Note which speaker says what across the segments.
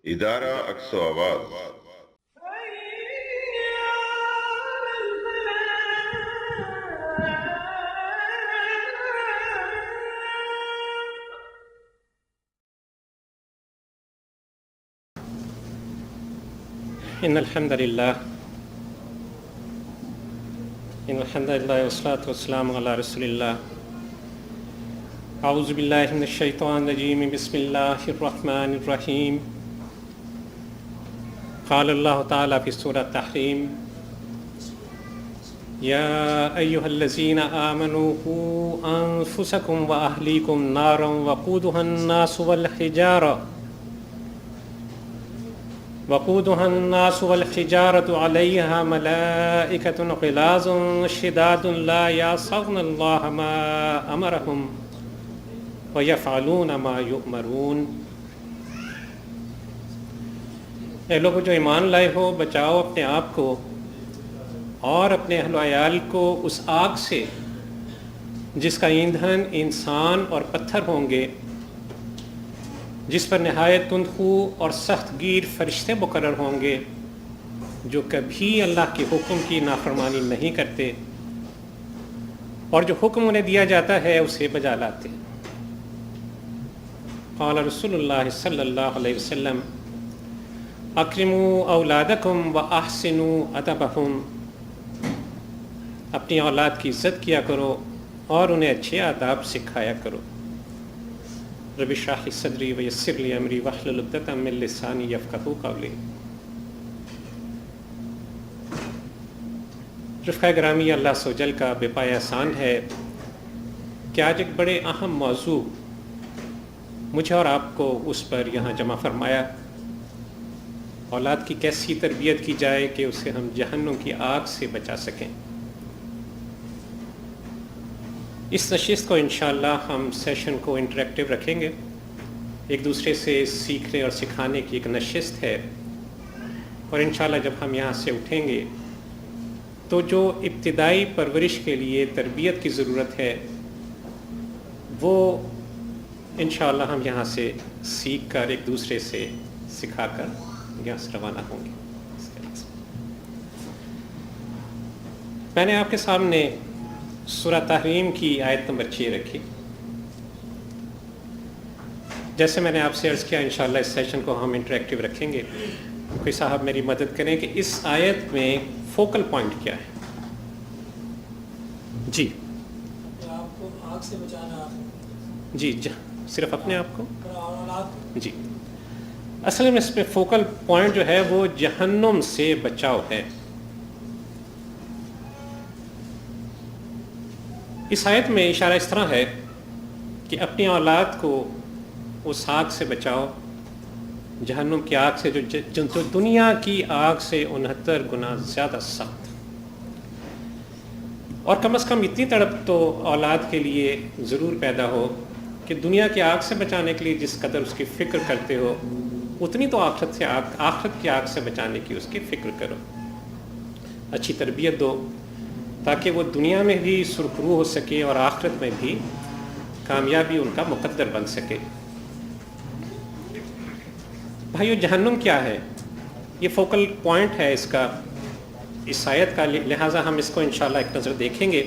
Speaker 1: ادارہ عکس و آواز
Speaker 2: إن الحمد لله والصلاة والسلام على رسول الله. أعوذ بالله من الشيطان الرجيم. بسم الله الرحمن الرحيم. قال الله تعالى في سورة التحريم: يا أيها الذين آمنوا قوا أنفسكم وأهليكم نارا وقودها الناس والحجارة عليها ملائكة غلاظ شداد لا يعصون الله ما أمرهم ويفعلون ما يؤمرون. اے لوگوں جو ایمان لائے ہو، بچاؤ اپنے آپ کو اور اپنے اہل و عیال کو اس آگ سے جس کا ایندھن انسان اور پتھر ہوں گے، جس پر نہایت تندخو اور سخت گیر فرشتے مقرر ہوں گے جو کبھی اللہ کے حکم کی نافرمانی نہیں کرتے اور جو حکم انہیں دیا جاتا ہے اسے بجا لاتے. قال رسول اللہ صلی اللہ علیہ وسلم: اکرموا اولادکم واحسنوا ادبہم. اپنی اولاد کی عزت کیا کرو اور انہیں اچھے آداب سکھایا کرو. رب اشرح لی صدری ویسر لی امری واحلل عقدۃ من لسانی یفقہوا قولی. رفقۂ گرامی، اللہ عز و جل کا بے پایہ احسان ہے کہ آج ایک بڑے اہم موضوع مجھے اور آپ کو اس پر یہاں جمع فرمایا. اولاد کی کیسی تربیت کی جائے کہ اسے ہم جہنم کی آگ سے بچا سکیں. اس نشست کو انشاءاللہ ہم سیشن کو انٹریکٹیو رکھیں گے. ایک دوسرے سے سیکھنے اور سکھانے کی ایک نشست ہے، اور انشاءاللہ جب ہم یہاں سے اٹھیں گے تو جو ابتدائی پرورش کے لیے تربیت کی ضرورت ہے وہ انشاءاللہ ہم یہاں سے سیکھ کر ایک دوسرے سے سکھا کر یہاں سے روانہ ہوں گے. میں نے آپ کے سامنے سورہ تحریم کی آیت نمبر 6 رکھی. جیسے میں نے آپ سے عرض کیا انشاءاللہ اس سیشن کو ہم انٹریکٹیو رکھیں گے. کوئی صاحب میری مدد کریں کہ اس آیت میں فوکل پوائنٹ کیا ہے. جی
Speaker 3: آپ کو آگ سے بچانا.
Speaker 2: جی صرف اپنے آپ کو.
Speaker 3: اولاد.
Speaker 2: جی اصل میں اس میں فوکل پوائنٹ جو ہے وہ جہنم سے بچاؤ ہے. اس آیت میں اشارہ اس طرح ہے کہ اپنی اولاد کو اس آگ سے بچاؤ، جہنم کی آگ سے جو دنیا کی آگ سے 69 گنا زیادہ سخت. اور کم از کم اتنی تڑپ تو اولاد کے لیے ضرور پیدا ہو کہ دنیا کی آگ سے بچانے کے لیے جس قدر اس کی فکر کرتے ہو اتنی تو آخرت کی آگ سے بچانے کی اس کی فکر کرو. اچھی تربیت دو تاکہ وہ دنیا میں بھی سرخرو ہو سکے اور آخرت میں بھی کامیابی ان کا مقدر بن سکے. بھائیو، جہنم کیا ہے؟ یہ فوکل پوائنٹ ہے اس کا، اس آیت کا، لہٰذا ہم اس کو انشاءاللہ ایک نظر دیکھیں گے.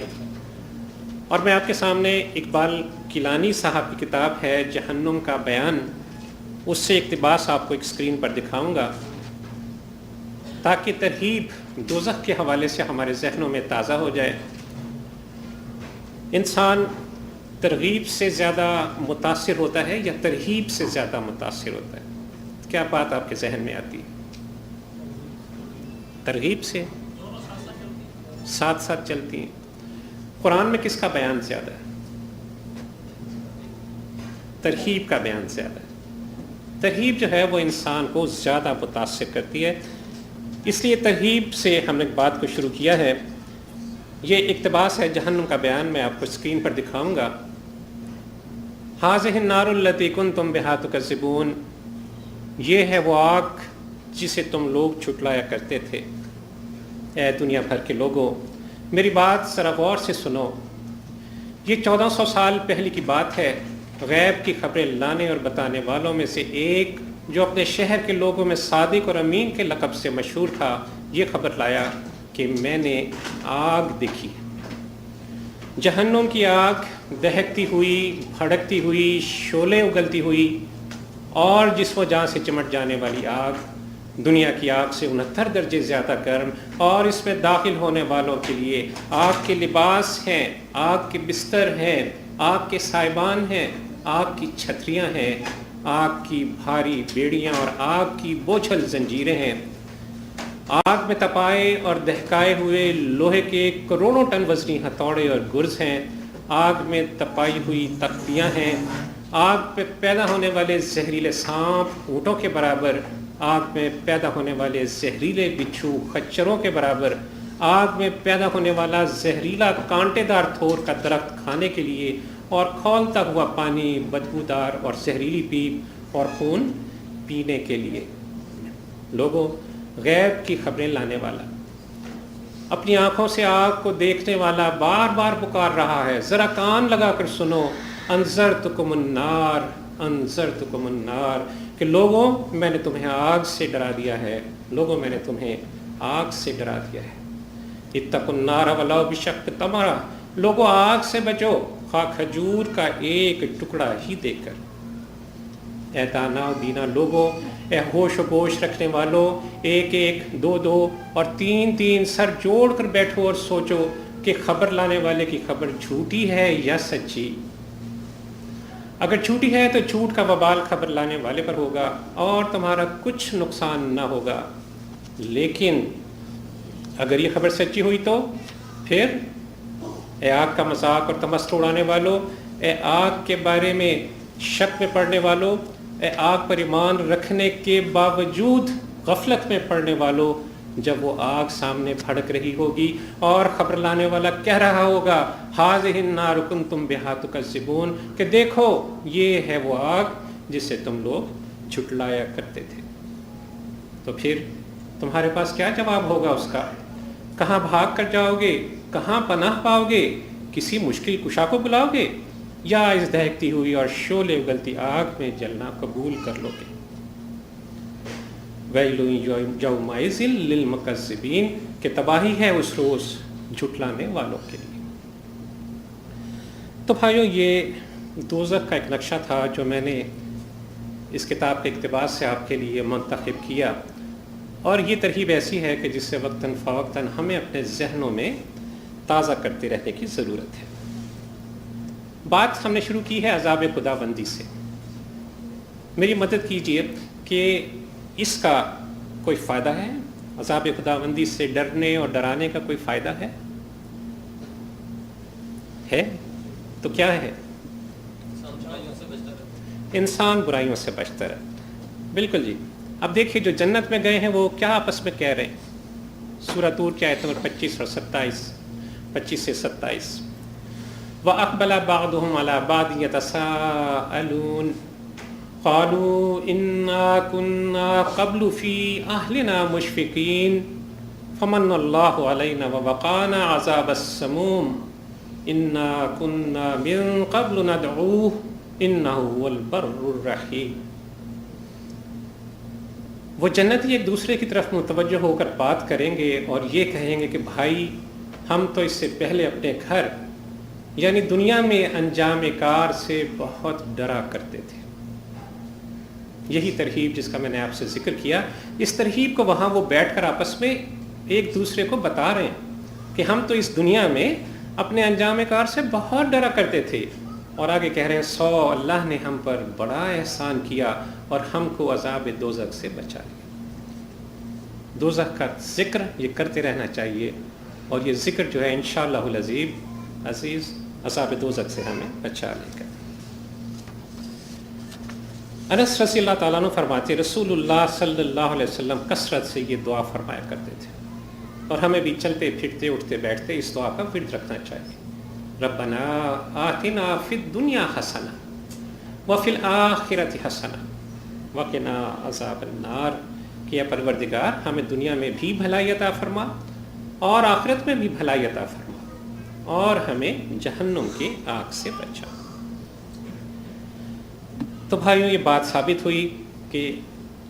Speaker 2: اور میں آپ کے سامنے اقبال کیلانی صاحب کی کتاب ہے جہنم کا بیان، اس سے اقتباس آپ کو ایک اسکرین پر دکھاؤں گا تاکہ ترغیب دوزخ کے حوالے سے ہمارے ذہنوں میں تازہ ہو جائے. انسان ترغیب سے زیادہ متاثر ہوتا ہے یا ترہیب سے زیادہ متاثر ہوتا ہے؟ کیا بات آپ کے ذہن میں آتی ہے؟ ترغیب سے ساتھ ساتھ چلتی ہیں. قرآن میں کس کا بیان زیادہ ہے؟ ترغیب کا بیان زیادہ ہے. ترغیب جو ہے وہ انسان کو زیادہ متاثر کرتی ہے. اس لیے ترغیب سے ہم نے بات کو شروع کیا ہے. یہ اقتباس ہے جہنم کا بیان، میں آپ کو اسکرین پر دکھاؤں گا. ھذہ النار التی کنتم بھا تکذبون. یہ ہے وہ آگ جسے تم لوگ چھٹلایا کرتے تھے. اے دنیا بھر کے لوگوں، میری بات ذرا غور سے سنو. یہ 1400 سال پہلے کی بات ہے. غیب کی خبریں لانے اور بتانے والوں میں سے ایک جو اپنے شہر کے لوگوں میں صادق اور امین کے لقب سے مشہور تھا، یہ خبر لایا کہ میں نے آگ دیکھی، جہنم کی آگ، دہکتی ہوئی، بھڑکتی ہوئی، شعلے اگلتی ہوئی، اور جس و جہاں سے چمٹ جانے والی آگ دنیا کی آگ سے 69 درجے زیادہ گرم، اور اس میں داخل ہونے والوں کے لیے آگ کے لباس ہیں، آگ کے بستر ہیں، آگ کے سائبان ہیں، آگ کی چھتریاں ہیں، آگ کی بھاری بیڑیاں اور آگ کی بوجھل زنجیریں ہیں، آگ میں تپائے اور دہکائے ہوئے لوہے کے کروڑوں ٹن وزنی ہتھوڑے اور گرز ہیں، آگ میں تپائی ہوئی تختیاں ہیں، آگ پہ پیدا ہونے والے زہریلے سانپ اونٹوں کے برابر، آگ میں پیدا ہونے والے زہریلے بچھو خچروں کے برابر، آگ میں پیدا ہونے والا زہریلا کانٹے دار تھور کا درخت کھانے کے لیے، اور کھولتا ہوا پانی بدبودار اور زہریلی پیپ اور خون پینے کے لیے۔ لوگوں، غیب کی خبریں لانے والا، اپنی آنکھوں سے آگ کو دیکھنے والا بار بار پکار رہا ہے، ذرا کان لگا کر سنو، انذرتکم النار، انذرتکم النار، کہ لوگوں میں نے تمہیں آگ سے ڈرا دیا ہے، لوگوں میں نے تمہیں آگ سے ڈرا دیا ہے۔ اتقوا النار ولو بشق تمرہ، لوگوں آگ سے بچو، خواہ کھجور کا ایک ٹکڑا ہی دے کر۔ اے دانا و بینا لوگوں، اے ہوش و گوش رکھنے والوں، ایک ایک، دو دو اور تین تین سر جوڑ کر بیٹھو اور سوچو کہ خبر لانے والے کی خبر جھوٹی ہے یا سچی۔ اگر جھوٹی ہے تو جھوٹ کا وبال خبر لانے والے پر ہوگا اور تمہارا کچھ نقصان نہ ہوگا، لیکن اگر یہ خبر سچی ہوئی تو پھر اے آگ کا مذاق اور تمسخر اڑانے والوں، اے آگ کے بارے میں شک میں پڑنے والوں، اے آگ پر ایمان رکھنے کے باوجود غفلت میں پڑنے والوں، جب وہ آگ سامنے بھڑک رہی ہوگی اور خبر لانے والا کہہ رہا ہوگا ھذہ النار کنتم بہا تکذبون، کہ دیکھو یہ ہے وہ آگ جس سے تم لوگ جھٹلایا کرتے تھے، تو پھر تمہارے پاس کیا جواب ہوگا اس کا؟ کہاں بھاگ کر جاؤ گے؟ کہاں پناہ پاؤ گے؟ کسی مشکل کشا کو بلاؤ گے، یا اس دہکتی ہوئی اور شعلے اگلتی آگ میں جلنا قبول کر لو گے؟ ویل یومئذ للمکذبین، کہ تباہی ہے اس روز جھٹلانے والوں کے لیے۔ تو بھائیو، یہ دوزخ کا ایک نقشہ تھا جو میں نے اس کتاب کے اقتباس سے آپ کے لیے منتخب کیا، اور یہ ترغیب ایسی ہے کہ جس سے وقتاً فوقتاً ہمیں اپنے ذہنوں میں تازہ کرتے رہنے کی ضرورت ہے۔ بات ہم نے شروع کی ہے عذاب خداوندی سے۔ میری مدد کیجیے کہ اس کا کوئی فائدہ ہے؟ عذاب خداوندی سے ڈرنے اور ڈرانے کا کوئی فائدہ ہے؟ تو کیا ہے؟ انسان برائیوں سے بچتا رہے۔ بالکل جی۔ اب دیکھیے، جو جنت میں گئے ہیں وہ کیا آپس میں کہہ رہے ہیں؟ سورہ طور کی آیت نمبر 25 اور 25 سے 27، وَأَقْبَلَ بَعْضُهُمْ عَلَى بَعْضٍ يَتَسَاءَلُونَ قَالُوا إِنَّا كُنَّا قَبْلُ فِي أَهْلِنَا مُشْفِقِينَ فَمَنَّ اللَّهُ عَلَيْنَا وَوَقَانَا عَذَابَ السَّمُومِ إِنَّا كُنَّا مِن قَبْلُ نَدْعُوهُ إِنَّهُ هُوَ الْبَرُّ الرَّحِيمُ۔ وہ جنتی ایک دوسرے کی طرف متوجہ ہو کر بات کریں گے اور یہ کہیں گے کہ بھائی، ہم تو اس سے پہلے اپنے گھر یعنی دنیا میں انجام کار سے بہت ڈرا کرتے تھے۔ یہی ترغیب جس کا میں نے آپ سے ذکر کیا، اس ترغیب کو وہاں وہ بیٹھ کر آپس میں ایک دوسرے کو بتا رہے ہیں کہ ہم تو اس دنیا میں اپنے انجام کار سے بہت ڈرا کرتے تھے، اور آگے کہہ رہے ہیں اللہ نے ہم پر بڑا احسان کیا اور ہم کو عذاب دوزخ سے بچا لیا۔ دوزخ کا ذکر یہ کرتے رہنا چاہیے، اور یہ ذکر جو ہے انشاءاللہ العزیز عذاب دوزخ سے ہمیں بچا لے گا۔ انس رضی اللہ تعالیٰ عنہ فرماتے، رسول اللہ صلی اللہ علیہ وسلم کثرت سے یہ دعا فرمایا کرتے تھے، اور ہمیں بھی چلتے پھرتے اٹھتے بیٹھتے اس دعا کا ورد رکھنا چاہیے۔ ربنا آتنا فی الدنیا حسنہ وفی الآخرۃ حسنہ وقنا عذاب النار، کہ اے پروردگار ہمیں دنیا میں بھی بھلائی عطا فرما اور آخرت میں بھی بھلائی عطا فرما، اور ہمیں جہنم کی آگ سے بچا۔ تو بھائیوں، یہ بات ثابت ہوئی کہ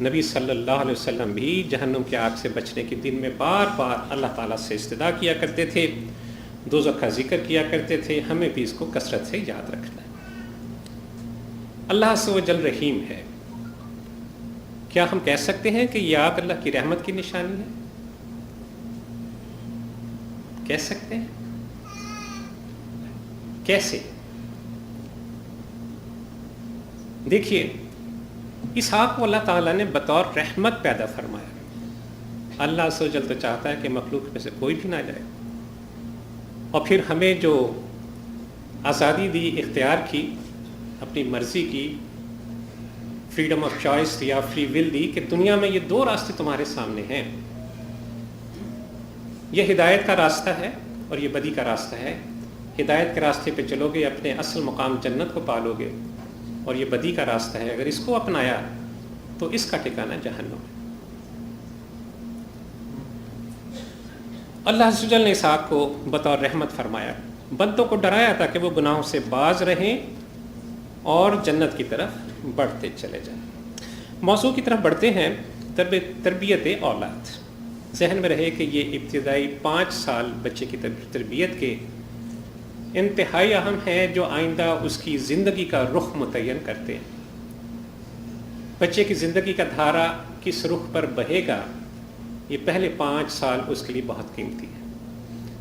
Speaker 2: نبی صلی اللہ علیہ وسلم بھی جہنم کی آگ سے بچنے کے دن میں بار بار اللہ تعالیٰ سے استدعا کیا کرتے تھے، دوزخ کا ذکر کیا کرتے تھے. ہمیں بھی اس کو کثرت سے یاد رکھنا ہے. اللہ عز و جل رحیم ہے. کیا ہم کہہ سکتے ہیں کہ یہ آگ اللہ کی رحمت کی نشانی ہے؟ کہہ سکتے ہیں؟ کیسے؟ دیکھیے، اس آگ کو اللہ تعالیٰ نے بطور رحمت پیدا فرمایا. اللہ عز و جل تو چاہتا ہے کہ مخلوق میں سے کوئی بھی نہ جائے، اور پھر ہمیں جو آزادی دی، اختیار کی، اپنی مرضی کی، فریڈم آف چوائس یا فری ول دی کہ دنیا میں یہ دو راستے تمہارے سامنے ہیں. یہ ہدایت کا راستہ ہے اور یہ بدی کا راستہ ہے. ہدایت کے راستے پہ چلو گے، اپنے اصل مقام جنت کو پالو گے، اور یہ بدی کا راستہ ہے، اگر اس کو اپنایا تو اس کا ٹھکانہ جہنم ہے. اللہ عز و جل نے اس آگ کو بطور رحمت فرمایا، بندوں کو ڈرایا تاکہ وہ گناہوں سے باز رہیں اور جنت کی طرف بڑھتے چلے جائیں. موضوع کی طرف بڑھتے ہیں، تربیت اولاد. ذہن میں رہے کہ یہ ابتدائی 5 سال بچے کی تربیت کے انتہائی اہم ہیں، جو آئندہ اس کی زندگی کا رخ متعین کرتے ہیں. بچے کی زندگی کا دھارا کس رخ پر بہے گا، یہ پہلے 5 سال اس کے لیے بہت قیمتی ہے.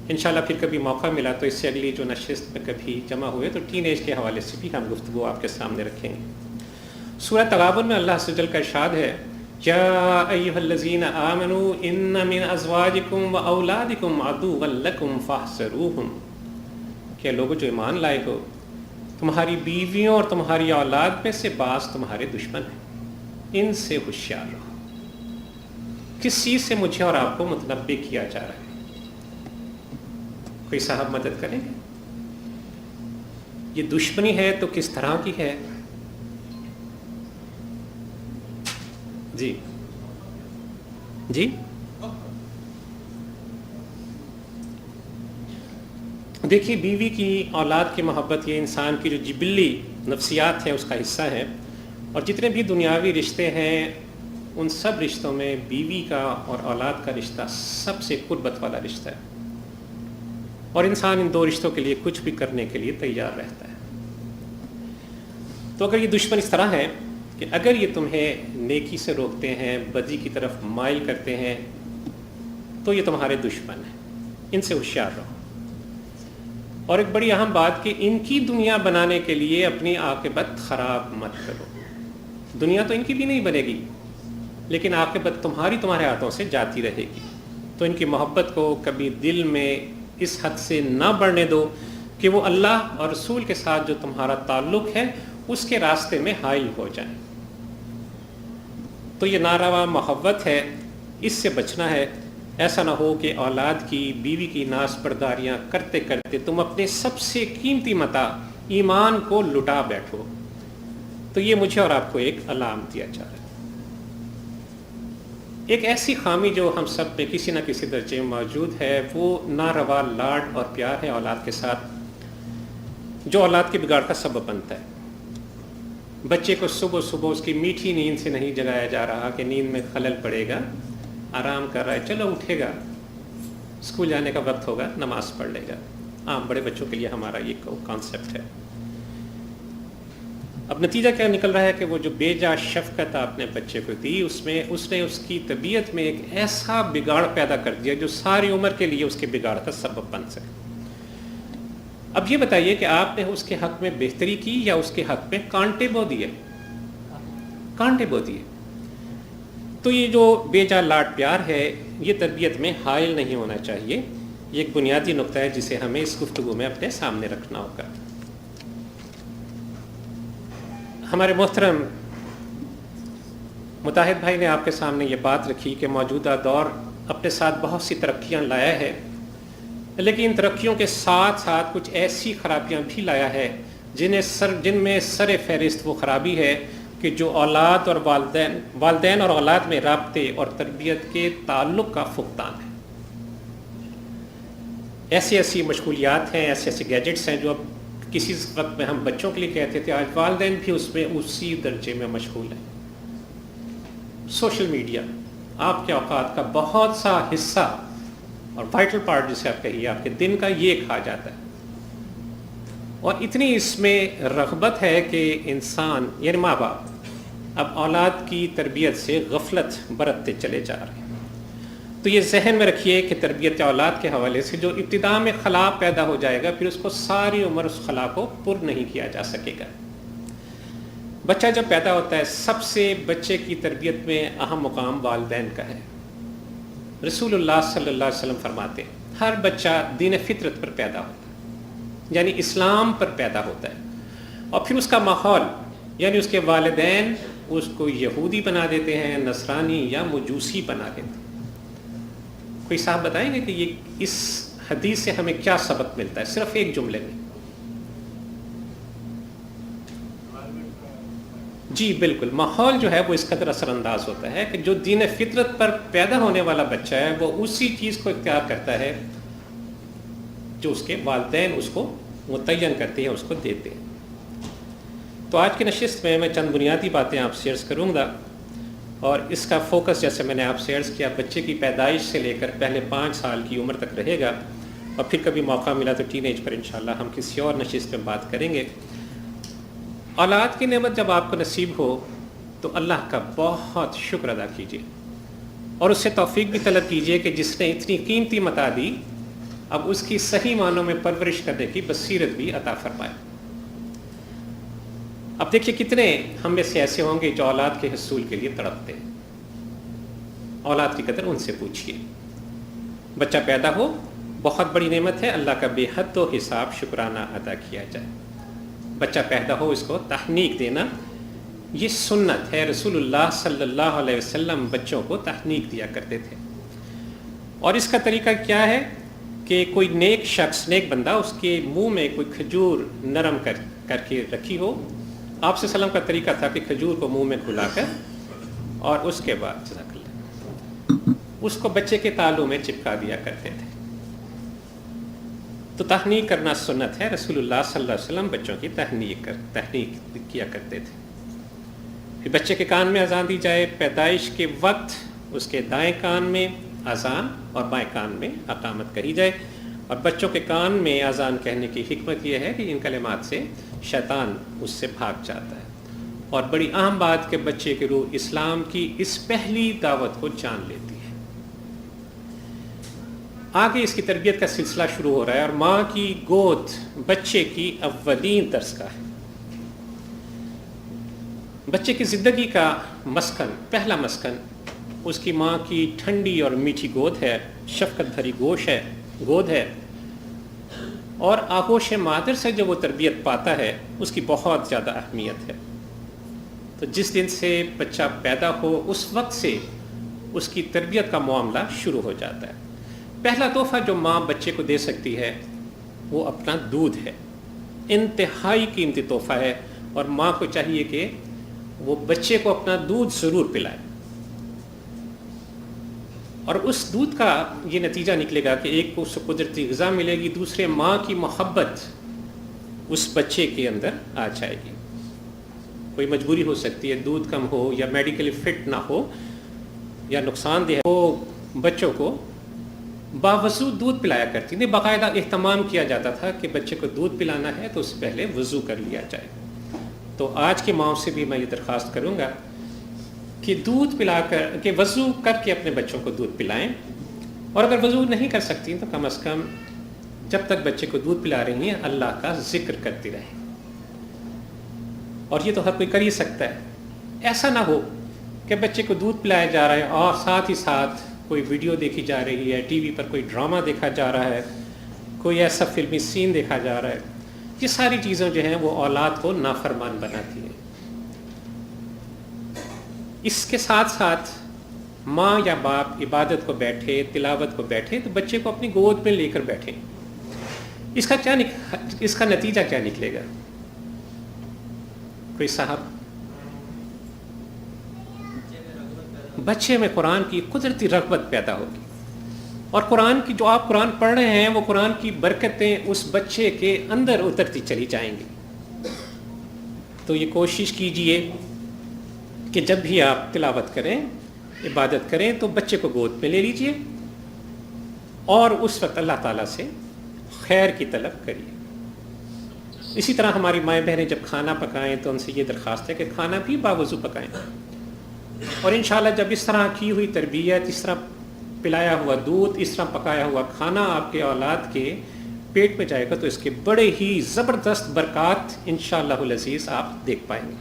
Speaker 2: انشاءاللہ پھر کبھی موقع ملا تو اس سے اگلی جو نشست میں کبھی جمع ہوئے تو ٹین ایج کے حوالے سے بھی ہم گفتگو آپ کے سامنے رکھیں گے. سورہ تغابن میں اللہ عز و جل کا ارشاد ہے، یا ایھا الذین آمنوا ان من ازواجکم و اولادکم عدوا لکم فاحذروہم. کہ لوگوں جو ایمان لائے ہو، تمہاری بیویوں اور تمہاری اولاد میں سے بعض تمہارے دشمن ہیں، ان سے ہوشیار رہو. کس چیز سے مجھے اور آپ کو متنبہ کیا جا رہا ہے؟ کوئی صاحب مدد کریں گے؟ یہ دشمنی ہے تو کس طرح کی ہے؟ جی جی دیکھیے، بیوی کی، اولاد کی محبت یہ انسان کی جو جبلی نفسیات ہے اس کا حصہ ہے. اور جتنے بھی دنیاوی رشتے ہیں ان سب رشتوں میں بیوی کا اور اولاد کا رشتہ سب سے قربت والا رشتہ ہے، اور انسان ان دو رشتوں کے لیے کچھ بھی کرنے کے لیے تیار رہتا ہے. تو اگر یہ دشمن اس طرح ہے کہ اگر یہ تمہیں نیکی سے روکتے ہیں، بدی کی طرف مائل کرتے ہیں، تو یہ تمہارے دشمن ہیں، ان سے ہوشیار رہو. اور ایک بڑی اہم بات کہ ان کی دنیا بنانے کے لیے اپنی عاقبت خراب مت کرو. دنیا تو ان کی بھی نہیں بنے گی، لیکن عاقبت تمہارے ہاتھوں سے جاتی رہے گی. تو ان کی محبت کو کبھی دل میں اس حد سے نہ بڑھنے دو کہ وہ اللہ اور رسول کے ساتھ جو تمہارا تعلق ہے اس کے راستے میں حائل ہو جائیں. تو یہ ناروا محبت ہے، اس سے بچنا ہے. ایسا نہ ہو کہ اولاد کی، بیوی کی ناز برداریاں کرتے کرتے تم اپنے سب سے قیمتی متاع ایمان کو لٹا بیٹھو. تو یہ مجھے اور آپ کو ایک الارم دیا جا رہا ہے. ایک ایسی خامی جو ہم سب میں کسی نہ کسی درجے میں موجود ہے، وہ ناروا لاڈ اور پیار ہے اولاد کے ساتھ، جو اولاد کے بگاڑ کا سبب بنتا ہے. بچے کو صبح صبح اس کی میٹھی نیند سے نہیں جگایا جا رہا کہ نیند میں خلل پڑے گا، آرام کر رہا ہے، چلو اٹھے گا، اسکول جانے کا وقت ہوگا، نماز پڑھ لے گا. عام بڑے بچوں کے لیے ہمارا یہ کانسیپٹ ہے. اب نتیجہ کیا نکل رہا ہے کہ وہ جو بے جا شفقت آپ نے بچے کو دی، اس نے اس کی طبیعت میں ایک ایسا بگاڑ پیدا کر دیا جو ساری عمر کے لیے اس کے بگاڑ کا سبب بن سکے. اب یہ بتائیے کہ آپ نے اس کے حق میں بہتری کی یا اس کے حق میں کانٹے بو دیے؟ کانٹے بو دیے. تو یہ جو بے جا لاڈ پیار ہے یہ تربیت میں حائل نہیں ہونا چاہیے. یہ ایک بنیادی نقطہ ہے جسے ہمیں اس گفتگو میں اپنے سامنے رکھنا ہوگا. ہمارے محترم متحد بھائی نے آپ کے سامنے یہ بات رکھی کہ موجودہ دور اپنے ساتھ بہت سی ترقیاں لایا ہے، لیکن ان ترقیوں کے ساتھ ساتھ کچھ ایسی خرابیاں بھی لایا ہے جن میں سر فہرست وہ خرابی ہے کہ جو اولاد اور والدین اور اولاد میں رابطے اور تربیت کے تعلق کا فقدان ہے. ایسی مشغولیات ہیں، ایسے گیجٹس ہیں جو اب کسی وقت میں ہم بچوں کے لیے کہتے تھے، آج والدین بھی اس میں اسی درجے میں مشغول ہیں. سوشل میڈیا آپ کے اوقات کا بہت سا حصہ اور وائٹل پارٹ جسے آپ کہیے آپ کے دن کا یہ کھا جاتا ہے، اور اتنی اس میں رغبت ہے کہ انسان یعنی ماں باپ اب اولاد کی تربیت سے غفلت برتتے چلے جا رہے ہیں۔ تو یہ ذہن میں رکھیے کہ تربیت اولاد کے حوالے سے جو ابتدا میں خلا پیدا ہو جائے گا، پھر اس کو ساری عمر اس خلا کو پر نہیں کیا جا سکے گا۔ بچہ جب پیدا ہوتا ہے، سب سے بچے کی تربیت میں اہم مقام والدین کا ہے۔ رسول اللہ صلی اللہ علیہ وسلم فرماتے ہیں ہر بچہ دین فطرت پر پیدا ہوتا ہے، یعنی اسلام پر پیدا ہوتا ہے، اور پھر اس کا ماحول یعنی اس کے والدین اس کو یہودی بنا دیتے ہیں، نصرانی یا مجوسی بنا دیتے ہیں۔ کوئی صاحب بتائیں گے کہ یہ اس حدیث سے ہمیں کیا سبق ملتا ہے صرف ایک جملے میں؟ جی بالکل، ماحول جو ہے وہ اس قدر اثر انداز ہوتا ہے کہ جو دین فطرت پر پیدا ہونے والا بچہ ہے وہ اسی چیز کو اختیار کرتا ہے جو اس کے والدین اس کو متعین کرتے ہیں، اس کو دیتے ہیں۔ تو آج کی نشست میں چند بنیادی باتیں آپ سے عرض کروں گا، اور اس کا فوکس جیسے میں نے آپ سے عرض کیا بچے کی پیدائش سے لے کر پہلے 5 سال کی عمر تک رہے گا، اور پھر کبھی موقع ملا تو ٹین ایج پر انشاءاللہ ہم کسی اور نشست میں بات کریں گے۔ اولاد کی نعمت جب آپ کو نصیب ہو تو اللہ کا بہت شکر ادا کیجیے، اور اس سے توفیق بھی طلب کیجیے کہ جس نے اتنی قیمتی متاع دی اب اس کی صحیح معنوں میں پرورش کرنے کی بصیرت بھی عطا فرمائے۔ اب دیکھیے کتنے ہم میں سے ایسے ہوں گے جو اولاد کے حصول کے لیے تڑپتے ہیں۔ اولاد کی قدر ان سے پوچھیے۔ بچہ پیدا ہو بہت بڑی نعمت ہے، اللہ کا بے حد و حساب شکرانہ ادا کیا جائے۔ بچہ پیدا ہو اس کو تحنیک دینا یہ سنت ہے، رسول اللہ صلی اللہ علیہ وسلم بچوں کو تحنیک دیا کرتے تھے۔ اور اس کا طریقہ کیا ہے کہ کوئی نیک شخص، نیک بندہ اس کے منہ میں کوئی کھجور نرم کر کے رکھی ہو۔ آپ صلی اللہ علیہ وسلم کا طریقہ تھا کہ کھجور کو منہ میں کھلا کر اور اس کے بعد جزاک اللہ اس کو بچے کے تالوں میں چپکا دیا کرتے تھے۔ تو تحنیک کرنا سنت ہے، رسول اللہ صلی اللہ علیہ وسلم بچوں کی تحنیک کیا کرتے تھے۔ پھر بچے کے کان میں اذان دی جائے، پیدائش کے وقت اس کے دائیں کان میں اذان اور بائیں کان میں اقامت کہی جائے، اور بچوں کے کان میں اذان کہنے کی حکمت یہ ہے کہ ان کلمات سے شیطان اس سے بھاگ جاتا ہے، اور بڑی اہم بات کہ بچے کی روح اسلام کی اس پہلی دعوت کو جان لیتی ہے۔ آگے اس کی تربیت کا سلسلہ شروع ہو رہا ہے، اور ماں کی گود بچے کی اولین درس کا ہے۔ بچے کی زندگی کا مسکن، پہلا مسکن اس کی ماں کی ٹھنڈی اور میٹھی گود ہے، شفقت بھری گود ہے، اور آغوش مادر سے جو وہ تربیت پاتا ہے اس کی بہت زیادہ اہمیت ہے۔ تو جس دن سے بچہ پیدا ہو اس وقت سے اس کی تربیت کا معاملہ شروع ہو جاتا ہے۔ پہلا تحفہ جو ماں بچے کو دے سکتی ہے وہ اپنا دودھ ہے، انتہائی قیمتی تحفہ ہے، اور ماں کو چاہیے کہ وہ بچے کو اپنا دودھ ضرور پلائے، اور اس دودھ کا یہ نتیجہ نکلے گا کہ ایک کو اس کو قدرتی غذا ملے گی، دوسرے ماں کی محبت اس بچے کے اندر آ جائے گی۔ کوئی مجبوری ہو سکتی ہے، دودھ کم ہو یا میڈیکلی فٹ نہ ہو یا نقصان دہ ہو، بچوں کو باوضو دودھ پلایا کرتی تھی، باقاعدہ اہتمام کیا جاتا تھا کہ بچے کو دودھ پلانا ہے تو اس سے پہلے وضو کر لیا جائے۔ تو آج کی ماؤں سے بھی میں یہ درخواست کروں گا کہ دودھ پلا کر کہ وضو کر کے اپنے بچوں کو دودھ پلائیں، اور اگر وضو نہیں کر سکتی تو کم از کم جب تک بچے کو دودھ پلا رہی ہیں اللہ کا ذکر کرتی رہیں، اور یہ تو ہر کوئی کر ہی سکتا ہے۔ ایسا نہ ہو کہ بچے کو دودھ پلایا جا رہا ہے اور ساتھ ہی ساتھ کوئی ویڈیو دیکھی جا رہی ہے، ٹی وی پر کوئی ڈرامہ دیکھا جا رہا ہے، کوئی ایسا فلمی سین دیکھا جا رہا ہے۔ یہ ساری چیزیں جو ہیں وہ اولاد کو نافرمان بناتی ہیں۔ اس کے ساتھ ساتھ ماں یا باپ عبادت کو بیٹھے، تلاوت کو بیٹھے تو بچے کو اپنی گود میں لے کر بیٹھیں۔ اس کا نتیجہ کیا نکلے گا؟ کوئی صاحب؟ بچے میں قرآن کی قدرتی رغبت پیدا ہوگی، اور قرآن کی جو آپ قرآن پڑھ رہے ہیں وہ قرآن کی برکتیں اس بچے کے اندر اترتی چلی جائیں گی۔ تو یہ کوشش کیجئے کہ جب بھی آپ تلاوت کریں، عبادت کریں، تو بچے کو گود میں لے لیجئے اور اس وقت اللہ تعالیٰ سے خیر کی طلب کریے۔ اسی طرح ہماری مائیں بہنیں جب کھانا پکائیں تو ان سے یہ درخواست ہے کہ کھانا بھی باوضو پکائیں، اور انشاءاللہ جب اس طرح کی ہوئی تربیت، اس طرح پلایا ہوا دودھ، اس طرح پکایا ہوا کھانا آپ کے اولاد کے پیٹ میں جائے گا تو اس کے بڑے ہی زبردست برکات انشاءاللہ العزیز آپ دیکھ پائیں گے۔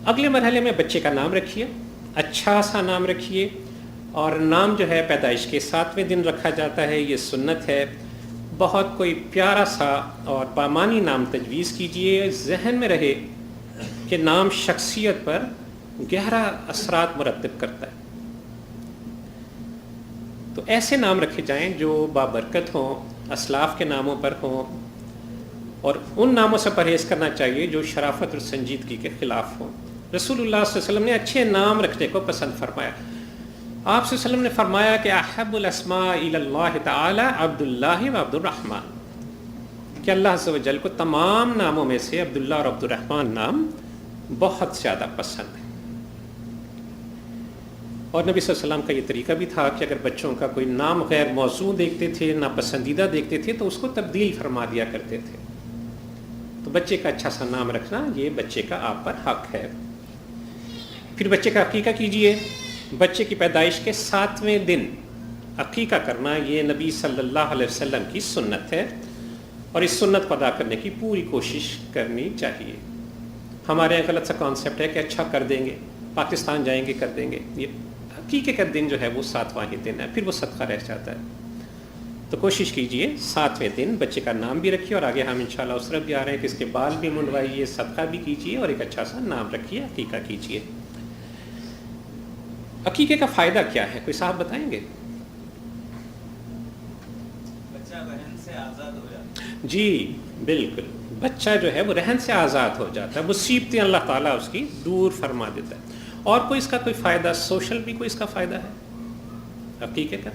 Speaker 2: اگلے مرحلے میں بچے کا نام رکھیے، اچھا سا نام رکھیے، اور نام جو ہے پیدائش کے 7ویں دن رکھا جاتا ہے، یہ سنت ہے۔ بہت کوئی پیارا سا اور بامانی نام تجویز کیجئے، ذہن میں رہے کہ نام شخصیت پر گہرا اثرات مرتب کرتا ہے، تو ایسے نام رکھے جائیں جو بابرکت ہوں، اسلاف کے ناموں پر ہوں، اور ان ناموں سے پرہیز کرنا چاہیے جو شرافت اور سنجیدگی کے خلاف ہوں۔ رسول اللہ صلی اللہ علیہ وسلم نے اچھے نام رکھنے کو پسند فرمایا۔ آپ صلی اللہ علیہ وسلم نے فرمایا کہ احب الاسماء الی اللہ تعالی عبد اللہ و عبد الرحمن، کہ اللہ عز و جل کو تمام ناموں میں سے عبداللہ اور عبد الرحمن نام بہت زیادہ پسند ہے۔ اور نبی صلی اللہ علیہ وسلم کا یہ طریقہ بھی تھا کہ اگر بچوں کا کوئی نام غیر موزوں دیکھتے تھے، ناپسندیدہ دیکھتے تھے، تو اس کو تبدیل فرما دیا کرتے تھے۔ تو بچے کا اچھا سا نام رکھنا یہ بچے کا آپ پر حق ہے۔ پھر بچے کا عقیقہ کیجئے۔ بچے کی پیدائش کے 7ویں دن عقیقہ کرنا یہ نبی صلی اللہ علیہ وسلم کی سنت ہے، اور اس سنت کو ادا کرنے کی پوری کوشش کرنی چاہیے۔ ہمارے یہاں غلط سا کانسیپٹ ہے کہ اچھا کر دیں گے، پاکستان جائیں گے کر دیں گے۔ یہ عقیقے کا دن جو ہے وہ 7واں ہی دن ہے، پھر وہ صدقہ رہ جاتا ہے۔ تو کوشش کیجئے 7ویں دن بچے کا نام بھی رکھیے، اور آگے ہم انشاءاللہ اس طرف بھی آ رہے ہیں کہ اس کے بال بھی منڈوائیے، صدقہ بھی کیجئے، اور ایک اچھا سا نام رکھیے، عقیقہ کیجئے۔ عقیقے کا فائدہ کیا ہے، کوئی صاحب بتائیں گے؟
Speaker 4: بچہ رہن سے آزاد ہو جاتا ہے۔
Speaker 2: جی بالکل، بچہ جو ہے وہ رہن سے آزاد ہو جاتا ہے، مصیبتیں اللہ تعالیٰ اس کی دور فرما دیتا ہے۔ اور کوئی اس کا کوئی فائدہ، سوشل بھی کوئی اس کا فائدہ ہے عقیقے کا؟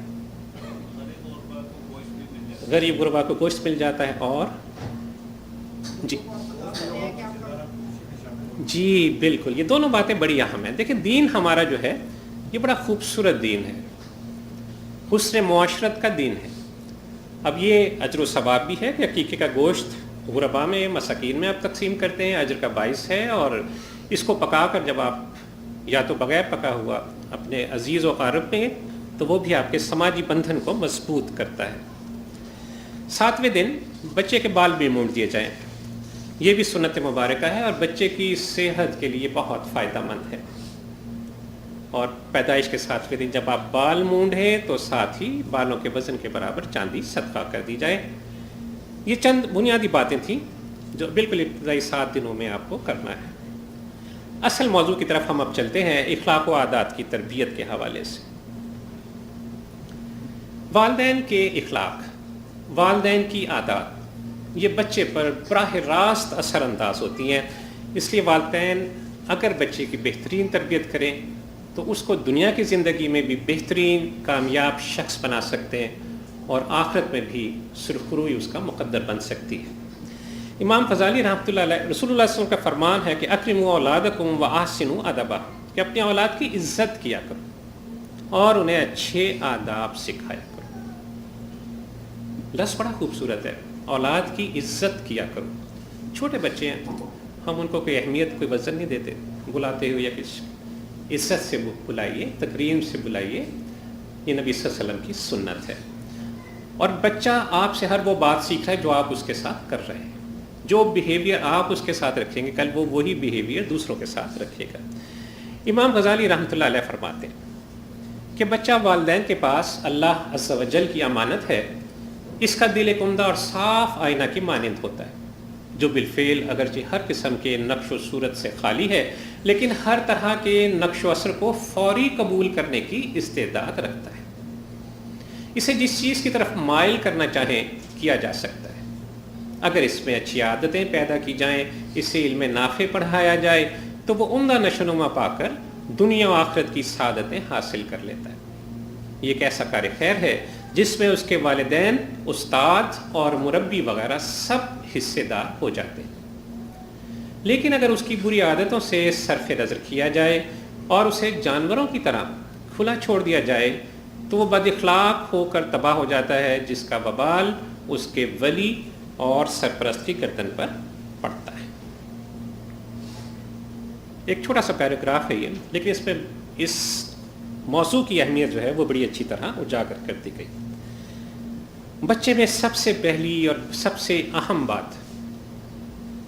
Speaker 2: غریب غربا کو گوشت مل جاتا ہے، اور جی بالکل، یہ دونوں باتیں بڑی اہم ہیں۔ دیکھیں دین ہمارا جو ہے یہ بڑا خوبصورت دین ہے، حسن معاشرت کا دین ہے۔ اب یہ اجر و ثواب بھی ہے کہ عقیقے کا گوشت غربا میں، مساکین میں آپ تقسیم کرتے ہیں، اجر کا باعث ہے، اور اس کو پکا کر جب آپ یا تو بغیر پکا ہوا اپنے عزیز و قارب میں، تو وہ بھی آپ کے سماجی بندھن کو مضبوط کرتا ہے۔ 7ویں دن بچے کے بال بھی مونڈ دیے جائیں، یہ بھی سنت مبارکہ ہے، اور بچے کی صحت کے لیے بہت فائدہ مند ہے۔ اور پیدائش کے 7ویں دن جب آپ بال مونڈیں تو ساتھ ہی بالوں کے وزن کے برابر چاندی صدقہ کر دی جائے۔ یہ چند بنیادی باتیں تھیں جو بالکل ابتدائی 7 دنوں میں آپ کو کرنا ہے۔ اصل موضوع کی طرف ہم اب چلتے ہیں، اخلاق و عادات کی تربیت کے حوالے سے۔ والدین کے اخلاق، والدین کی عادات یہ بچے پر براہ راست اثر انداز ہوتی ہیں، اس لیے والدین اگر بچے کی بہترین تربیت کریں تو اس کو دنیا کی زندگی میں بھی بہترین کامیاب شخص بنا سکتے ہیں، اور آخرت میں بھی سرخروئی اس کا مقدر بن سکتی ہے۔ امام غزالی رحمۃ اللہ علیہ، رسول اللہ صلی اللہ علیہ وسلم کا فرمان ہے کہ اکرموا اولادکم واحسنوا ادبا، کہ اپنے اولاد کی عزت کیا کرو اور انہیں اچھے آداب سکھایا کرو۔ لفظ بڑا خوبصورت ہے، اولاد کی عزت کیا کرو۔ چھوٹے بچے ہیں، ہم ان کو کوئی اہمیت، کوئی وزن نہیں دیتے، بلاتے ہوئے یا کچھ عزت سے بلائیے، تکریم سے بلائیے، یہ نبی صلی اللہ علیہ وسلم کی سنت ہے۔ اور بچہ آپ سے ہر وہ بات سیکھ رہا ہے جو آپ اس کے ساتھ کر رہے ہیں، جو بیہیویئر آپ اس کے ساتھ رکھیں گے کل وہ وہی بیہیویئر دوسروں کے ساتھ رکھے گا۔ امام غزالی رحمۃ اللہ علیہ فرماتے ہیں کہ بچہ والدین کے پاس اللہ عز و جل کی امانت ہے، اس کا دل ایک عمدہ اور صاف آئینہ کی مانند ہوتا ہے، جو بالفعل اگرچہ ہر قسم کے نقش و صورت سے خالی ہے، لیکن ہر طرح کے نقش و اثر کو فوری قبول کرنے کی استعداد رکھتا ہے۔ اسے جس چیز کی طرف مائل کرنا چاہیں کیا جا سکتا ہے، اگر اس میں اچھی عادتیں پیدا کی جائیں، اسے علم نافع پڑھایا جائے، تو وہ عمدہ نشو و نما پا کر دنیا و آخرت کی سعادتیں حاصل کر لیتا ہے۔ یہ ایک ایسا کار خیر ہے جس میں اس کے والدین، استاد اور مربی وغیرہ سب حصے دار ہو جاتے ہیں۔ لیکن اگر اس کی بری عادتوں سے صرف نظر کیا جائے اور اسے جانوروں کی طرح کھلا چھوڑ دیا جائے تو وہ بد اخلاق ہو کر تباہ ہو جاتا ہے، جس کا وبال اس کے ولی اور سرپرست کی گردن پر پڑتا ہے۔ ایک چھوٹا سا پیراگراف ہے یہ، لیکن اس میں اس موضوع کی اہمیت جو ہے وہ بڑی اچھی طرح اجاگر کر دی گئی۔ بچے میں سب سے پہلی اور سب سے اہم بات،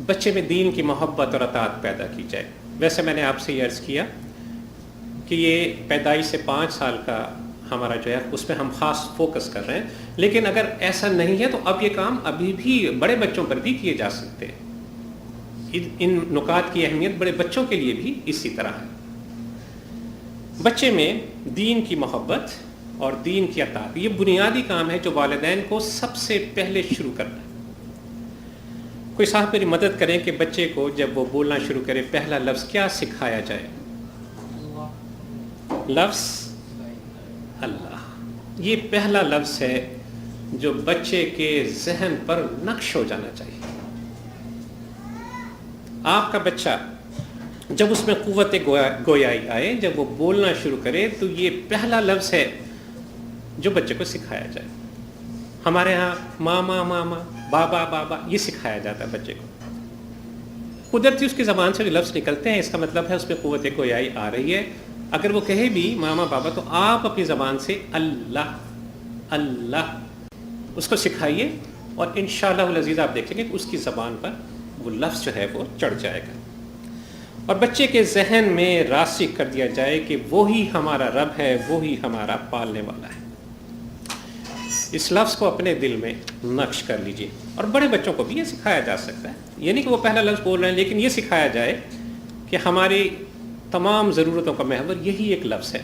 Speaker 2: بچے میں دین کی محبت اور اطاعت پیدا کی جائے۔ ویسے میں نے آپ سے یہ عرض کیا کہ یہ پیدائش سے 5 سال کا ہمارا جو ہے اس میں ہم خاص فوکس کر رہے ہیں، لیکن اگر ایسا نہیں ہے تو اب یہ کام ابھی بھی بڑے بچوں پر بھی کیے جا سکتے ہیں۔ ان نکات کی اہمیت بڑے بچوں کے لیے بھی اسی طرح ہے۔ بچے میں دین کی محبت اور دین کی اطاعت یہ بنیادی کام ہے جو والدین کو سب سے پہلے شروع کرنا ہے۔ کوئی صاحب میری مدد کریں کہ بچے کو جب وہ بولنا شروع کرے پہلا لفظ کیا سکھایا جائے؟ لفظ اللہ۔ یہ پہلا لفظ ہے جو بچے کے ذہن پر نقش ہو جانا چاہیے۔ آپ کا بچہ جب اس میں قوت گویائی آئے، جب وہ بولنا شروع کرے تو یہ پہلا لفظ ہے جو بچے کو سکھایا جائے۔ ہمارے ہاں ماما ماما، بابا بابا یہ سکھایا جاتا ہے بچے کو۔ قدرتی اس کی زبان سے جو لفظ نکلتے ہیں اس کا مطلب ہے اس میں قوت گویائی آ رہی ہے۔ اگر وہ کہے بھی ماما بابا تو آپ اپنی زبان سے اللہ اللہ اس کو سکھائیے، اور انشاءاللہ العزیز آپ دیکھیں گے کہ اس کی زبان پر وہ لفظ جو ہے وہ چڑھ جائے گا، اور بچے کے ذہن میں راسخ کر دیا جائے کہ وہی ہمارا رب ہے، وہی ہمارا پالنے والا ہے۔ اس لفظ کو اپنے دل میں نقش کر لیجئے، اور بڑے بچوں کو بھی یہ سکھایا جا سکتا ہے۔ یہ نہیں کہ وہ پہلا لفظ بول رہے ہیں، لیکن یہ سکھایا جائے کہ ہماری تمام ضرورتوں کا محور یہی ایک لفظ ہے،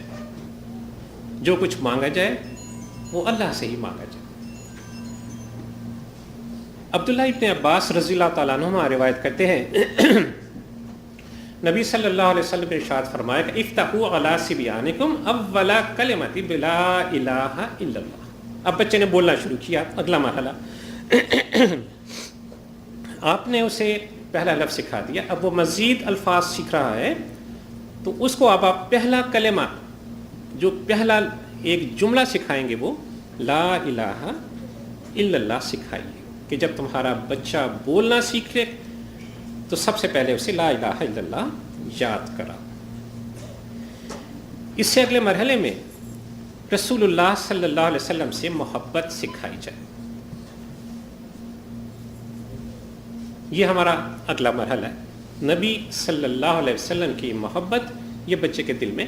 Speaker 2: جو کچھ مانگا جائے وہ اللہ سے ہی مانگا جائے۔ عبداللہ ابن عباس رضی اللہ تعالیٰ عنہما روایت کرتے ہیں نبی صلی اللہ علیہ وسلم نے ارشاد فرمایا کہ افتحوا علی صبیانکم اول کلمۃ بلا الہ الا اللہ۔ اب بچے نے بولنا شروع کیا، اگلا مرحلہ آپ نے اسے پہلا لفظ سکھا دیا، اب وہ مزید الفاظ سیکھ رہا ہے تو اس کو اب آپ پہلا کلمہ جو پہلا ایک جملہ سکھائیں گے وہ لا الہ الا اللہ سکھائیے، کہ جب تمہارا بچہ بولنا سیکھے تو سب سے پہلے اسے لا الہ الا اللہ یاد کرا۔ اس سے اگلے مرحلے میں رسول اللہ صلی اللہ علیہ وسلم سے محبت سکھائی جائے۔ یہ ہمارا اگلا مرحلہ ہے، نبی صلی اللہ علیہ وسلم کی محبت یہ بچے کے دل میں،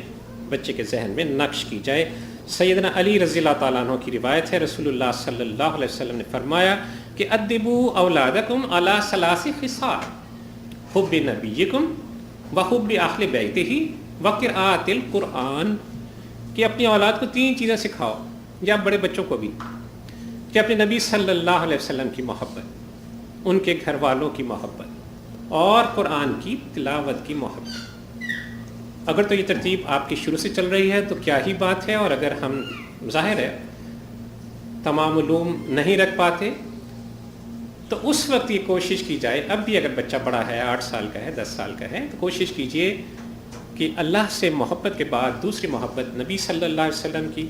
Speaker 2: بچے کے ذہن میں نقش کی جائے۔ سیدنا علی رضی اللہ تعالیٰ عنہ کی روایت ہے، رسول اللہ صلی اللہ علیہ وسلم نے فرمایا کہ ادبوا اولادکم علی ثلاث خصال حب نبیکم وحب اہل بیتہ وقراءۃ القرآن، کہ اپنی اولاد کو 3 چیزیں سکھاؤ، یا بڑے بچوں کو بھی، کہ اپنے نبی صلی اللہ علیہ وسلم کی محبت، ان کے گھر والوں کی محبت، اور قرآن کی تلاوت کی محبت۔ اگر تو یہ ترتیب آپ کی شروع سے چل رہی ہے تو کیا ہی بات ہے، اور اگر ہم ظاہر ہے تمام علوم نہیں رکھ پاتے تو اس وقت یہ کوشش کی جائے، اب بھی اگر بچہ بڑا ہے، 8 سال کا ہے، 10 سال کا ہے، تو کوشش کیجئے کہ اللہ سے محبت کے بعد دوسری محبت نبی صلی اللہ علیہ وسلم کی،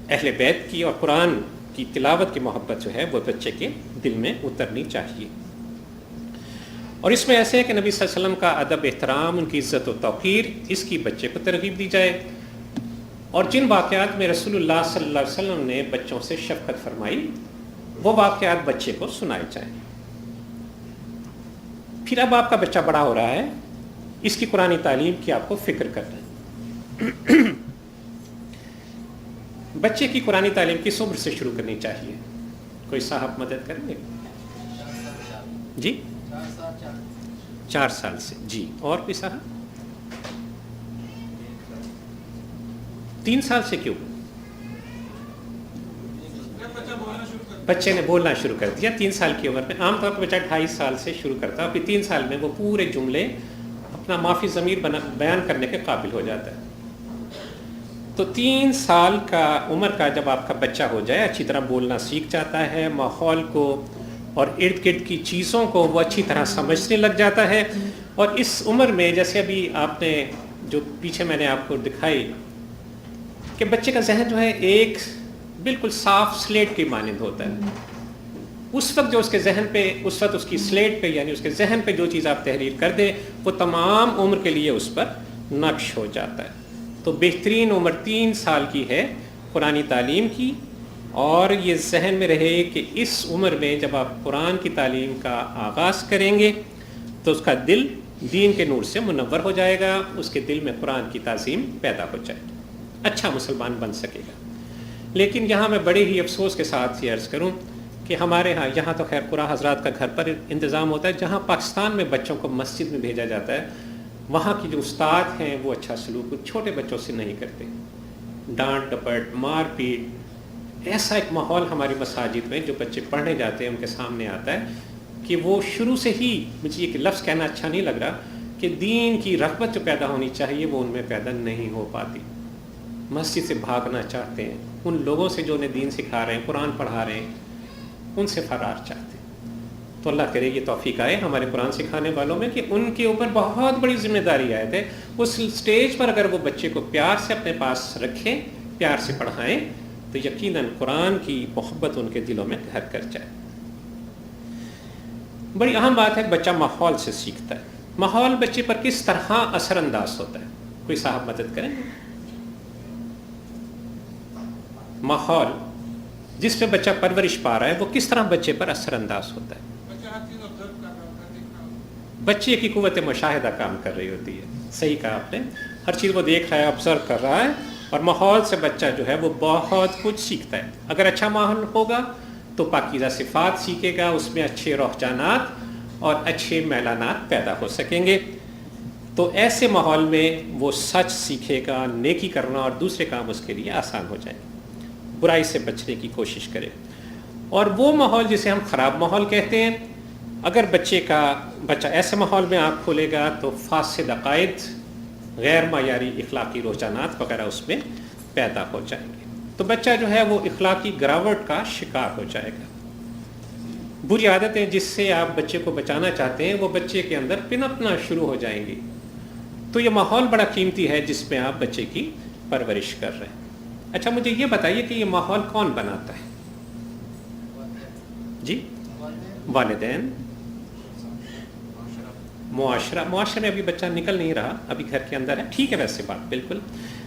Speaker 2: اہل بیت کی، اور قرآن کی تلاوت کی محبت جو ہے وہ بچے کے دل میں اترنی چاہیے۔ اور اس میں ایسے ہے کہ نبی صلی اللہ علیہ وسلم کا ادب، احترام، ان کی عزت و توقیر، اس کی بچے کو ترغیب دی جائے، اور جن واقعات میں رسول اللہ صلی اللہ علیہ وسلم نے بچوں سے شفقت فرمائی وہ واقعات بچے کو سنائے جائیں۔ پھر اب آپ کا بچہ بڑا ہو رہا ہے، اس کی قرآنی تعلیم کی آپ کو فکر کرنا ہے۔ بچے کی قرآنی تعلیم کس عمر سے شروع کرنی چاہیے؟ کوئی صاحب مدد کریں گے؟ جی 4 سال سے، جی، اور کوئی صاحب؟ 3 سال سے کیوں؟ بچے نے بولنا شروع کر دیا 3 سال کی عمر میں۔ عام طور پر بچہ 2.5 سال سے شروع کرتا ہے، پھر 3 سال میں وہ پورے جملے اپنا مافی ضمیر بیان کرنے کے قابل ہو جاتا ہے۔ تو 3 سال کا عمر کا جب آپ کا بچہ ہو جائے، اچھی طرح بولنا سیکھ جاتا ہے، ماحول کو اور ارد گرد کی چیزوں کو وہ اچھی طرح سمجھنے لگ جاتا ہے. اور اس عمر میں جیسے ابھی آپ نے جو پیچھے میں نے آپ کو دکھائی کہ بچے کا ذہن جو ہے ایک بالکل صاف سلیٹ کی مانند ہوتا ہے. اس وقت جو اس کے ذہن پہ اس وقت اس کی سلیٹ پہ یعنی اس کے ذہن پہ جو چیز آپ تحریر کر دیں وہ تمام عمر کے لیے اس پر نقش ہو جاتا ہے. تو بہترین عمر 3 سال کی ہے قرآنی تعلیم کی. اور یہ ذہن میں رہے کہ اس عمر میں جب آپ قرآن کی تعلیم کا آغاز کریں گے تو اس کا دل دین کے نور سے منور ہو جائے گا, اس کے دل میں قرآن کی تعظیم پیدا ہو جائے گی, اچھا مسلمان بن سکے گا. لیکن یہاں میں بڑے ہی افسوس کے ساتھ یہ عرض کروں کہ ہمارے ہاں یہاں تو خیر قرآن حضرات کا گھر پر انتظام ہوتا ہے, جہاں پاکستان میں بچوں کو مسجد میں بھیجا جاتا ہے وہاں کی جو استاد ہیں وہ اچھا سلوک چھوٹے بچوں سے نہیں کرتے. ڈانٹ ڈپٹ مار پیٹ ایسا ایک ماحول ہماری مساجد میں جو بچے پڑھنے جاتے ہیں ان کے سامنے آتا ہے کہ وہ شروع سے ہی, مجھے یہ لفظ کہنا اچھا نہیں لگ رہا, کہ دین کی رغبت جو پیدا ہونی چاہیے وہ ان میں پیدا نہیں ہو پاتی. مسجد سے بھاگنا چاہتے ہیں, ان لوگوں سے جو انہیں دین سکھا رہے ہیں قرآن پڑھا رہے ہیں ان سے فرار چاہتے ہیں. تو اللہ کرے یہ توفیق آئے ہمارے قرآن سکھانے والوں میں کہ ان کے اوپر بہت بڑی ذمہ داری آئے تھے. اس سٹیج پر اگر وہ بچے کو پیار سے اپنے پاس رکھیں, پیار سے پڑھائیں تو یقیناً قرآن کی محبت ان کے دلوں میں گھر کر جائے. بڑی اہم بات ہے بچہ ماحول سے سیکھتا ہے. ماحول بچے پر کس طرح اثر انداز ہوتا ہے؟ کوئی صاحب مدد کریں. ماحول جس پہ بچہ پرورش پا رہا ہے وہ کس طرح بچے پر اثر انداز ہوتا ہے؟ بچے کی قوت مشاہدہ کام کر رہی ہوتی ہے. صحیح کہا آپ نے, ہر چیز وہ دیکھ رہا ہے, آبزرو کر رہا ہے, اور ماحول سے بچہ جو ہے وہ بہت کچھ سیکھتا ہے. اگر اچھا ماحول ہوگا تو پاکیزہ صفات سیکھے گا, اس میں اچھے رجحانات اور اچھے میلانات پیدا ہو سکیں گے. تو ایسے ماحول میں وہ سچ سیکھے گا, نیکی کرنا اور دوسرے کام اس کے لیے آسان ہو جائیں گے, برائی سے بچنے کی کوشش کرے. اور وہ ماحول جسے ہم خراب ماحول کہتے ہیں, اگر بچہ ایسے ماحول میں آنکھ کھولے گا تو فاسد عقائد, غیر معیاری اخلاقی رجحانات وغیرہ اس میں پیدا ہو جائیں گے. تو بچہ جو ہے وہ اخلاقی گراوٹ کا شکار ہو جائے گا. بری عادتیں جس سے آپ بچے کو بچانا چاہتے ہیں وہ بچے کے اندر پنپنا شروع ہو جائیں گی. تو یہ ماحول بڑا قیمتی ہے جس میں آپ بچے کی پرورش کر رہے ہیں. اچھا مجھے یہ بتائیے کہ یہ ماحول کون بناتا ہے؟ جی, والدین, معاشرہ میں ابھی بچہ نکل نہیں رہا, ابھی گھر کے اندر ہے. ٹھیک ہے, ویسے بات بالکل.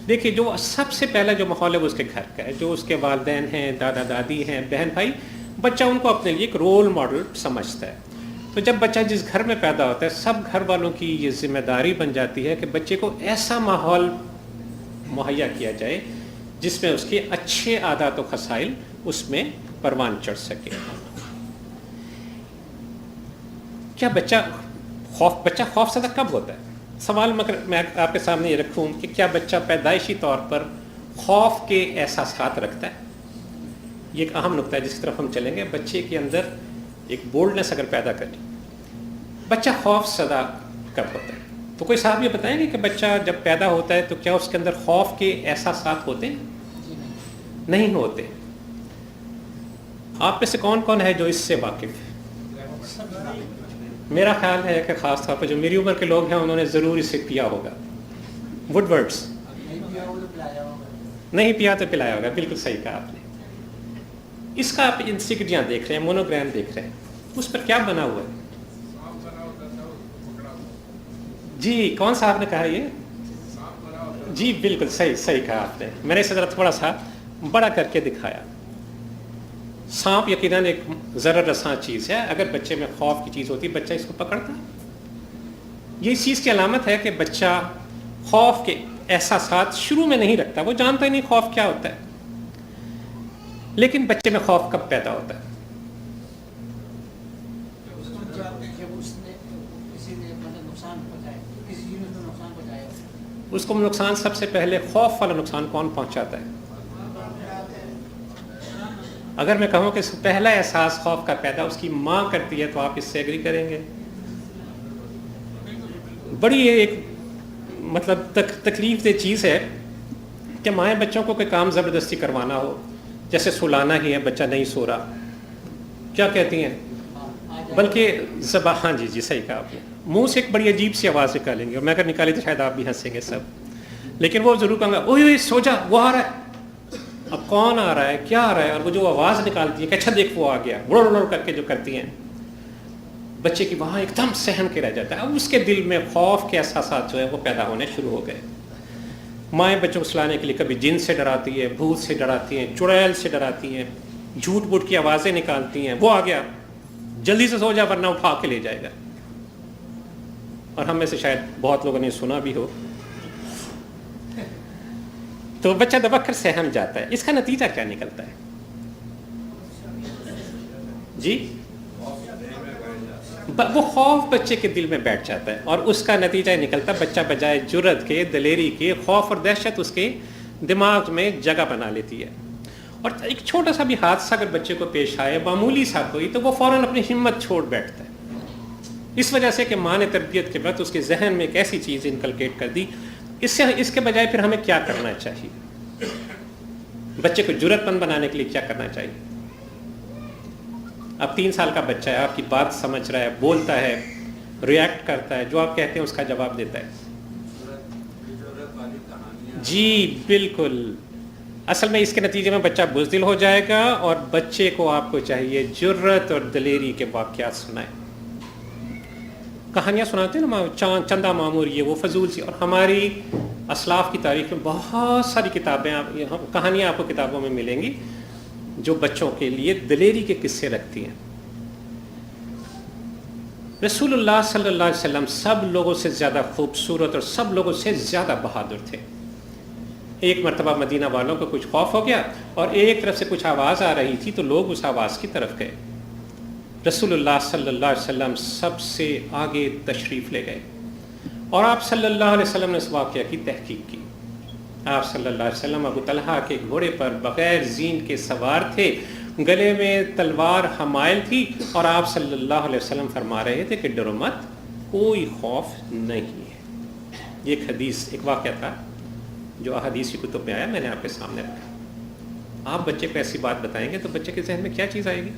Speaker 2: دیکھیے جو سب سے پہلا جو ماحول ہے وہ اس کے گھر کا ہے, جو اس کے والدین ہیں, دادا دادی ہیں, بہن بھائی. بچہ ان کو اپنے لیے ایک رول ماڈل سمجھتا ہے. تو جب بچہ جس گھر میں پیدا ہوتا ہے سب گھر والوں کی یہ ذمہ داری بن جاتی ہے کہ بچے کو ایسا ماحول مہیا کیا جائے جس میں اس کے اچھے عادات و خصائل اس میں پروان چڑھ سکے. کیا بچہ خوف زدہ کب ہوتا ہے؟ سوال مگر میں آپ کے سامنے یہ رکھوں کہ کیا بچہ پیدائشی طور پر خوف کے احساسات رکھتا ہے؟ یہ ایک اہم نقطہ ہے جس کی طرف ہم چلیں گے. بچے کے اندر ایک بولڈنس اگر پیدا کریں, بچہ خوف زدہ کب ہوتا ہے؟ تو کوئی صاحب یہ بتائیں گے کہ بچہ جب پیدا ہوتا ہے تو کیا اس کے اندر خوف کے احساسات ہوتے ہیں؟ نہیں ہوتے. آپ میں سے کون کون ہے جو اس سے واقف ہے؟ میرا خیال ہے کہ خاص طور پر جو میری عمر کے لوگ ہیں انہوں نے ضرور اسے پیا ہوگا. وڈ ورڈس, نہیں پیا تو پلایا ہوگا. بالکل صحیح کہا آپ نے. اس کا آپ انسیکڑیاں دیکھ رہے ہیں, مونوگرام دیکھ رہے ہیں, اس پر کیا بنا ہوا ہے؟ جی, کون صاحب نے کہا یہ؟ جی بالکل صحیح کہا آپ نے. میں نے اسے ذرا تھوڑا سا بڑا کر کے دکھایا. سانپ یقیناً ایک ضرر رساں چیز ہے. اگر بچے میں خوف کی چیز ہوتی بچہ اس کو پکڑتا. یہ اس چیز کی علامت ہے کہ بچہ خوف کے احساسات شروع میں نہیں رکھتا, وہ جانتا ہی نہیں خوف کیا ہوتا ہے. لیکن بچے میں خوف کب پیدا ہوتا ہے؟ اس کو نقصان سب سے پہلے خوف والا نقصان کون پہنچاتا ہے؟ اگر میں کہوں کہ پہلا احساس خوف کا پیدا اس کی ماں کرتی ہے تو آپ اس سے ایگری کریں گے؟ بڑی ایک مطلب تکلیف دہ چیز ہے کہ مائیں بچوں کو کوئی کام زبردستی کروانا ہو, جیسے سلانا ہی ہے, بچہ نہیں سو رہا, کیا کہتی ہیں؟ بلکہ زبان، ہاں جی جی صحیح کہا آپ نے، منہ سے ایک بڑی عجیب سی آواز نکالیں گے، اور میں اگر نکالی تو شاید آپ بھی ہنسیں گے سب، لیکن وہ ضرور کہوں گا اوئے اوئے سو جا وہ آ رہا ہے. اب کون آ رہا ہے، کیا آ رہا ہے، اور وہ جو آواز نکالتی ہے کہ اچھا دیکھ وہ آ گیا، وڑ وڑ کر کے جو کرتی ہیں، بچے کی وہاں ایک دم سہم کے رہ جاتا ہے. اب اس کے دل میں خوف کے احساسات جو ہے وہ پیدا ہونے شروع ہو گئے. مائیں بچوں کو سلانے کے لیے کبھی جن سے ڈراتی ہے، بھوت سے ڈراتی ہیں، چڑیل سے ڈراتی ہیں، جھوٹ بوٹ کی آوازیں نکالتی ہیں، وہ آ گیا جلدی سے سو جا ورنہ اٹھا کے لے جائے گا. اور ہم میں سے شاید بہت لوگوں نے سنا بھی ہو. تو بچہ دبک کر سہم جاتا ہے. اس کا نتیجہ کیا نکلتا ہے جی؟ وہ خوف بچے کے دل میں بیٹھ جاتا ہے، اور اس کا نتیجہ نکلتا ہے بچہ بجائے جرت کے، دلیری کے، خوف اور دہشت اس کے دماغ میں جگہ بنا لیتی ہے. اور ایک چھوٹا سا بھی حادثہ اگر بچے کو پیش آئے، معمولی سا کوئی، تو وہ فوراً اپنی ہمت چھوڑ بیٹھتا ہے. اس وجہ سے کہ ماں نے تربیت کے وقت اس کے ذہن میں ایک ایسی چیز انکلکیٹ کر دی. اس کے بجائے پھر ہمیں کیا کرنا چاہیے؟ بچے کو جرت مند بنانے کے لیے کیا کرنا چاہیے؟ اب 3 سال کا بچہ ہے، آپ کی بات سمجھ رہا ہے، بولتا ہے، ریئیکٹ کرتا ہے، جو آپ کہتے ہیں اس کا جواب دیتا ہے. جی بالکل. اصل میں اس کے نتیجے میں بچہ بزدل ہو جائے گا، اور بچے کو آپ کو چاہیے جرت اور دلیری کے واقعات سنائیں. کہانیاں سناتے ہیں نا، چندہ مامور یہ وہ فضول سی. اور ہماری اسلاف کی تاریخ میں بہت ساری کتابیں، کہانیاں آپ کو کتابوں میں ملیں گی جو بچوں کے لیے دلیری کے قصے رکھتی ہیں. رسول اللہ صلی اللہ علیہ وسلم سب لوگوں سے زیادہ خوبصورت اور سب لوگوں سے زیادہ بہادر تھے. ایک مرتبہ مدینہ والوں کو کچھ خوف ہو گیا، اور ایک طرف سے کچھ آواز آ رہی تھی، تو لوگ اس آواز کی طرف گئے. رسول اللہ صلی اللہ علیہ وسلم سب سے آگے تشریف لے گئے، اور آپ صلی اللہ علیہ وسلم نے اس واقعہ کی تحقیق کی. آپ صلی اللہ علیہ وسلم ابو طلحہ کے گھوڑے پر بغیر زین کے سوار تھے، گلے میں تلوار حمائل تھی، اور آپ صلی اللہ علیہ وسلم فرما رہے تھے کہ ڈرو مت، کوئی خوف نہیں ہے. یہ ایک حدیث، ایک واقعہ تھا جو احادیث کی کتب میں آیا، میں نے آپ کے سامنے رکھا. آپ بچے کو ایسی بات بتائیں گے تو بچے کے ذہن میں کیا چیز آئے گی؟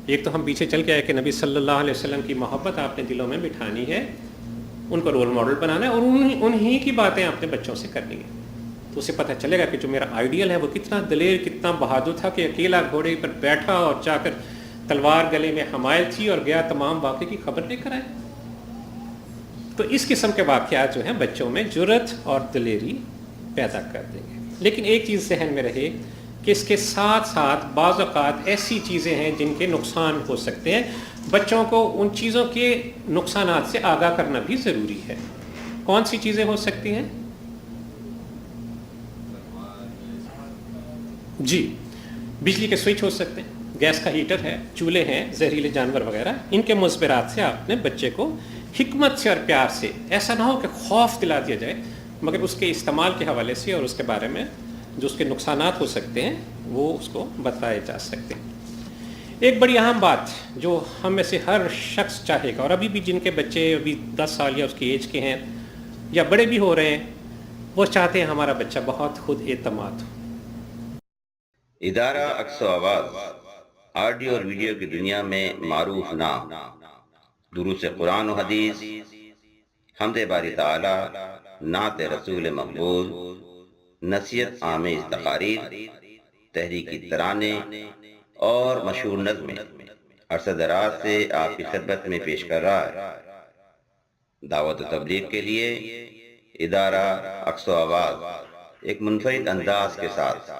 Speaker 2: ایک تو ہم پیچھے چل کے آئے کہ نبی صلی اللہ علیہ وسلم کی محبت آپ نے دلوں میں بٹھانی ہے، ان کو رول ماڈل بنانا ہے، اور انہی کی باتیں اپنے بچوں سے کرنی ہے. تو اسے پتہ چلے گا کہ جو میرا آئیڈیل ہے وہ کتنا دلیر، کتنا بہادر تھا کہ اکیلا گھوڑے پر بیٹھا اور جا کر تلوار گلے میں حمائل تھی اور گیا تمام واقعے کی خبر لے کر آئے. تو اس قسم کے واقعات جو ہیں بچوں میں جرت اور دلیری پیدا کر دیں گے. لیکن ایک چیز ذہن میں رہے کہ اس کے ساتھ ساتھ بعض اوقات ایسی چیزیں ہیں جن کے نقصان ہو سکتے ہیں. بچوں کو ان چیزوں کے نقصانات سے آگاہ کرنا بھی ضروری ہے. کون سی چیزیں ہو سکتی ہیں؟ جی بجلی کے سوئچ ہو سکتے ہیں، گیس کا ہیٹر ہے، چولہے ہیں، زہریلے جانور وغیرہ. ان کے مضمرات سے آپ نے بچے کو حکمت سے اور پیار سے، ایسا نہ ہو کہ خوف دلا دیا جائے، مگر اس کے استعمال کے حوالے سے اور اس کے بارے میں جو اس کے نقصانات ہو سکتے ہیں وہ اس کو بتائے جا سکتے ہیں. ایک بڑی اہم بات جو ہم میں سے ہر شخص چاہے گا، اور ابھی بھی جن کے بچے ابھی 10 سال یا اس کی ایج کے ہیں یا بڑے بھی ہو رہے ہیں، وہ چاہتے ہیں ہمارا بچہ بہت خود اعتماد ہو.
Speaker 1: ادارہ عکس و آواز آڈیو اور ویڈیو کی دنیا میں معروف نام. دروس قرآن و حدیث، حمد باری تعالی، نعت رسول مقبول، نصیحت آمیز تقاریر، تحریکی ترانے اور مشہور نظمیں عرصہ دراز سے آپ کی خدمت میں پیش کر رہا ہے. دعوت و تبلیغ کے لیے ادارہ عکس و آواز ایک منفرد انداز کے ساتھ